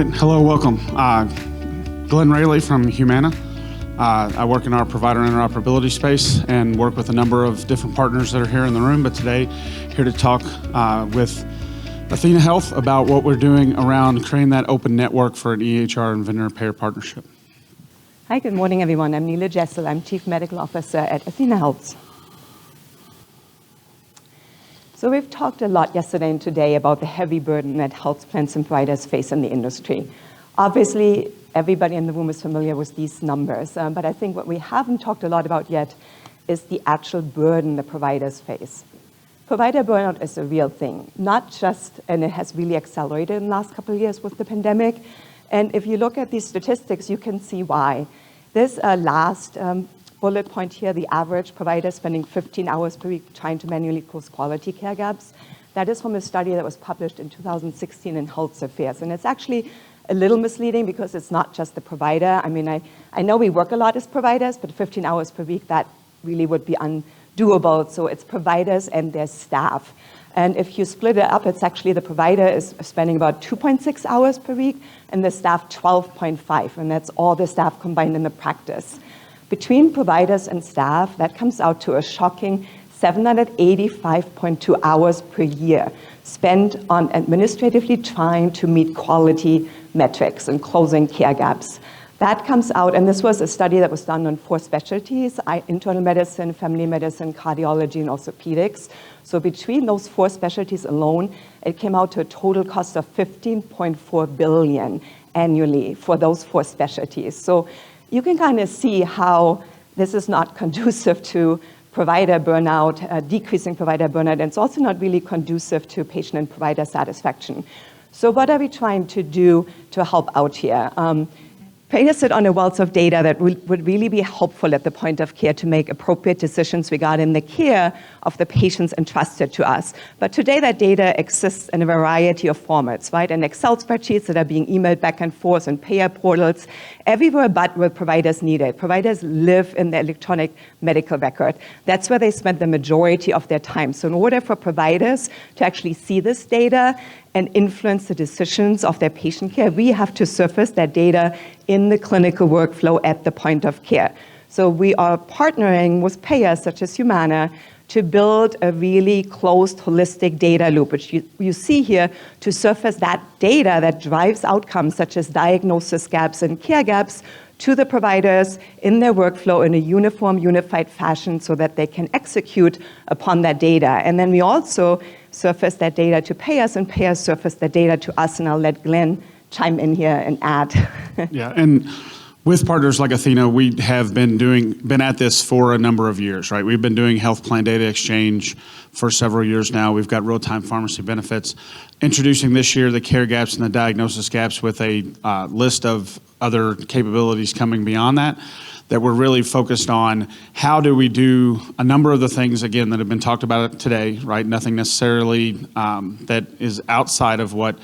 right, hello, welcome. Glenn Raley from Humana. I work in our Provider Interoperability space and work with a number of different partners that are here in the room, but today here to talk with athenahealth about what we're doing around creating that open network for an EHR and vendor-payer partnership. Hi, good morning, everyone. I'm Nele Jessel. I'm Chief Medical Officer at athenahealth. So we've talked a lot yesterday and today about the heavy burden that health plans and providers face in the industry. Obviously, everybody in the room is familiar with these numbers, but I think what we haven't talked a lot about yet is the actual burden the providers face. Provider burnout is a real thing, not just, and it has really accelerated in the last couple of years with the pandemic. And if you look at these statistics, you can see why. This last bullet point here, the average provider spending 15 hours per week trying to manually close quality care gaps. That is from a study that was published in 2016 in Health Affairs. And it's actually a little misleading because it's not just the provider. I mean, I know we work a lot as providers, but 15 hours per week, that really would be undoable. So it's providers and their staff. And if you split it up, it's actually the provider is spending about 2.6 hours per week and the staff 12.5. And that's all the staff combined in the practice. Between providers and staff, that comes out to a shocking 785.2 hours per year spent on administratively trying to meet quality metrics and closing care gaps. That comes out, and this was a study that was done on 4 specialties, internal medicine, family medicine, cardiology, and orthopedics. So between those 4 specialties alone, it came out to a total cost of $15.4 billion annually for those 4 specialties. So you can kind of see how this is not conducive to provider burnout, decreasing provider burnout, and it's also not really conducive to patient and provider satisfaction. So what are we trying to do to help out here? Paint us on a wealth of data that would really be helpful at the point of care to make appropriate decisions regarding the care of the patients entrusted to us. But today that data exists in a variety of formats, right? In Excel spreadsheets that are being emailed back and forth and payer portals, everywhere but where providers need it. Providers live in the electronic medical record. That's where they spend the majority of their time. So in order for providers to actually see this data and influence the decisions of their patient care, we have to surface that data in the clinical workflow at the point of care. So we are partnering with payers such as Humana to build a really closed, holistic data loop, which you see here, to surface that data that drives outcomes such as diagnosis gaps and care gaps to the providers in their workflow in a uniform, unified fashion so that they can execute upon that data. And then we also surface that data to payers, and payers surface that data to us, and I'll let Glenn chime in here and add. Yeah, and with partners like Athena, we have been at this for a number of years, right? We've been doing health plan data exchange for several years now. We've got real-time pharmacy benefits. Introducing this year the care gaps and the diagnosis gaps with a list of other capabilities coming beyond that we're really focused on how do we do a number of the things, again, that have been talked about today, right? Nothing necessarily that is outside of what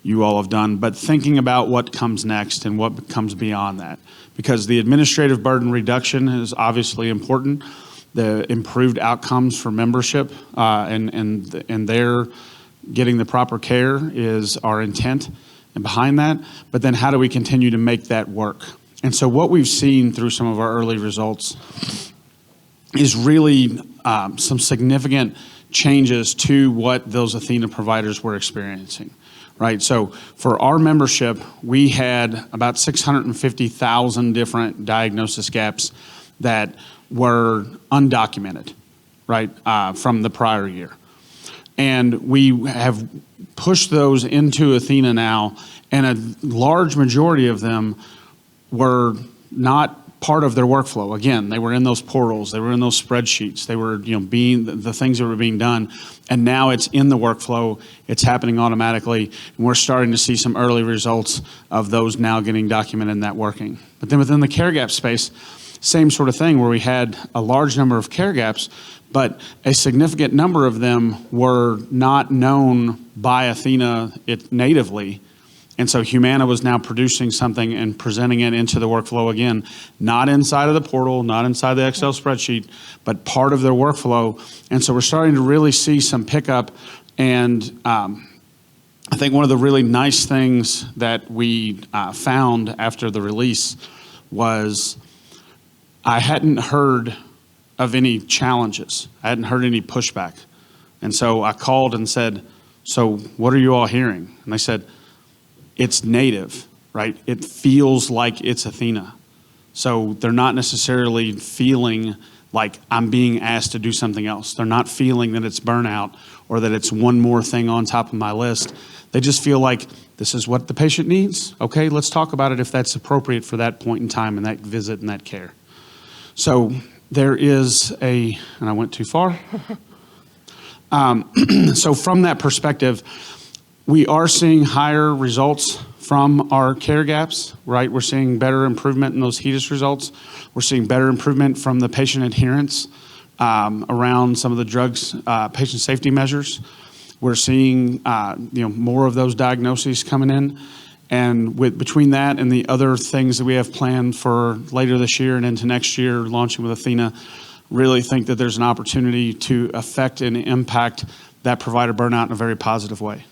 you all have done, but thinking about what comes next and what comes beyond that. Because the administrative burden reduction is obviously important. The improved outcomes for membership and their getting the proper care is our intent and behind that. But then how do we continue to make that work? And so what we've seen through some of our early results is really some significant changes to what those Athena providers were experiencing, right? So for our membership, we had about 650,000 different diagnosis gaps that were undocumented, right, from the prior year. And we have pushed those into Athena now, and a large majority of them were not part of their workflow. Again, they were in those portals, they were in those spreadsheets, they were being the things that were being done, and now it's in the workflow, it's happening automatically, and we're starting to see some early results of those now getting documented and that working. But then within the care gap space, same sort of thing where we had a large number of care gaps, but a significant number of them were not known by Athena natively. And so Humana was now producing something and presenting it into the workflow again, not inside of the portal, not inside the Excel spreadsheet, but part of their workflow. And so we're starting to really see some pickup and I think one of the really nice things that we found after the release was I hadn't heard of any challenges. I hadn't heard any pushback. And so I called and said, so what are you all hearing? And they said, it's native, right? It feels like it's Athena. So they're not necessarily feeling like I'm being asked to do something else. They're not feeling that it's burnout or that it's one more thing on top of my list. They just feel like this is what the patient needs. Okay, let's talk about it if that's appropriate for that point in time and that visit and that care. So there is and I went too far. So from that perspective, we are seeing higher results from our care gaps, right? We're seeing better improvement in those HEDIS results. We're seeing better improvement from the patient adherence around some of the drugs, patient safety measures. We're seeing more of those diagnoses coming in. And between that and the other things that we have planned for later this year and into next year, launching with Athena, really think that there's an opportunity to affect and impact that provider burnout in a very positive way.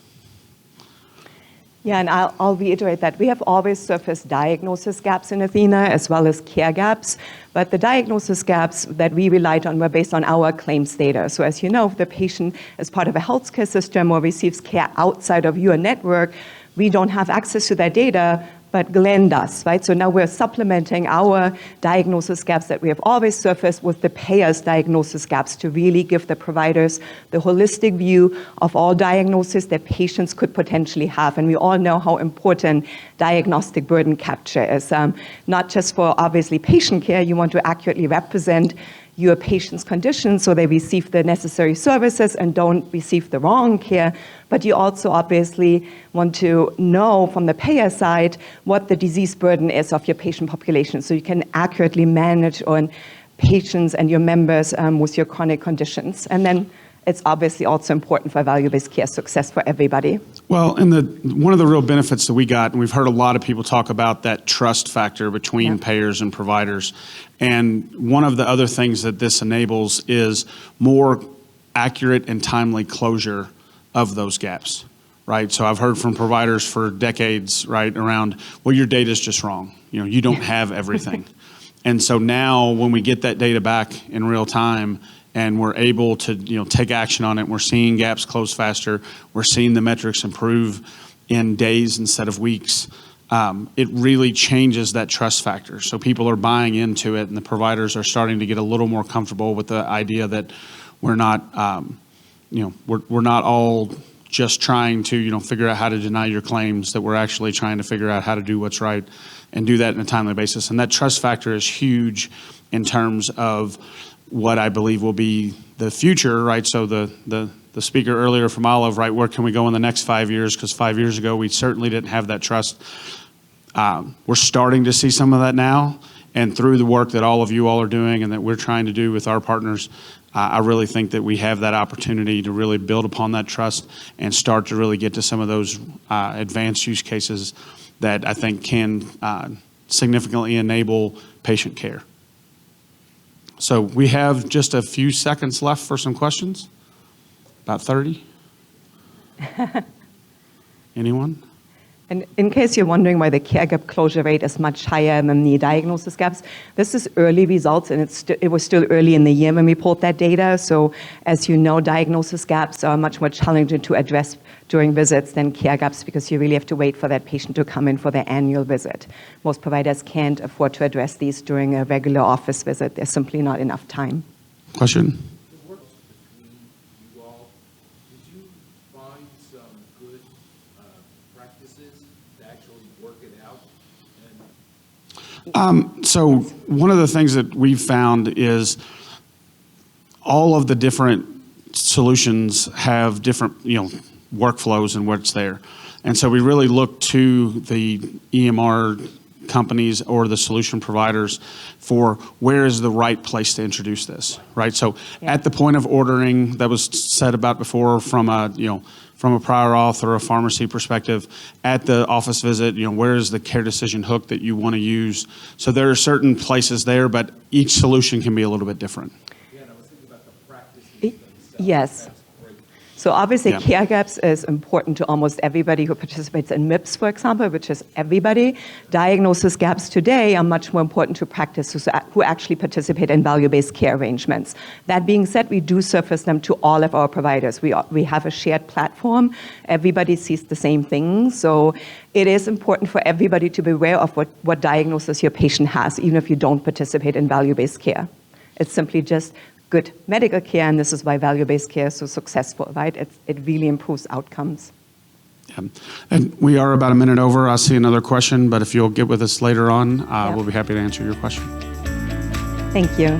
Yeah, and I'll reiterate that we have always surfaced diagnosis gaps in Athena as well as care gaps, but the diagnosis gaps that we relied on were based on our claims data. So as you know, if the patient is part of a healthcare system or receives care outside of your network, we don't have access to that data, but Glenn does, right? So now we're supplementing our diagnosis gaps that we have always surfaced with the payers' diagnosis gaps to really give the providers the holistic view of all diagnoses that patients could potentially have. And we all know how important diagnostic burden capture is, not just for obviously patient care. You want to accurately represent your patient's condition so they receive the necessary services and don't receive the wrong care. But you also obviously want to know from the payer side what the disease burden is of your patient population so you can accurately manage on patients and your members with your chronic conditions. And then it's obviously also important for value-based care success for everybody. Well, and one of the real benefits that we got, and we've heard a lot of people talk about that trust factor between payers and providers. And one of the other things that this enables is more accurate and timely closure of those gaps, right? So I've heard from providers for decades, right, around, well, your data's just wrong. You don't have everything. And so now when we get that data back in real time, and we're able to take action on it. We're seeing gaps close faster. We're seeing the metrics improve in days instead of weeks. It really changes that trust factor. So people are buying into it, and the providers are starting to get a little more comfortable with the idea that we're not, we're not all just trying to figure out how to deny your claims. That we're actually trying to figure out how to do what's right and do that on a timely basis. And that trust factor is huge in terms of what I believe will be the future, right? So the speaker earlier from Olive, right, where can we go in the next 5 years? Because 5 years ago, we certainly didn't have that trust. We're starting to see some of that now. And through the work that all of you all are doing and that we're trying to do with our partners, I really think that we have that opportunity to really build upon that trust and start to really get to some of those advanced use cases that I think can significantly enable patient care. So we have just a few seconds left for some questions. About 30. Anyone? And in case you're wondering why the care gap closure rate is much higher than the diagnosis gaps, this is early results, and it was still early in the year when we pulled that data. So as you know, diagnosis gaps are much more challenging to address during visits than care gaps because you really have to wait for that patient to come in for their annual visit. Most providers can't afford to address these during a regular office visit. There's simply not enough time. Question? So one of the things that we've found is all of the different solutions have different, workflows and what's there. And so we really look to the EMR companies or the solution providers for where is the right place to introduce this, right? So at the point of ordering, that was said about before from a prior auth or a pharmacy perspective, at the office visit, where is the care decision hook that you want to use? So there are certain places there, but each solution can be a little bit different. Yeah, and I was thinking about the practices themselves. Yes. That's great. So obviously, Yeah. care gaps is important to almost everybody who participates in MIPS, for example, which is everybody. Diagnosis gaps today are much more important to practice who actually participate in value-based care arrangements. That being said, we do surface them to all of our providers. We have a shared platform. Everybody sees the same thing. So it is important for everybody to be aware of what diagnosis your patient has, even if you don't participate in value-based care. It's simply just good medical care, and this is why value-based care is so successful, right? It really improves outcomes. Yeah. And we are about a minute over. I see another question, but if you'll get with us later on, Yeah. we'll be happy to answer your question. Thank you.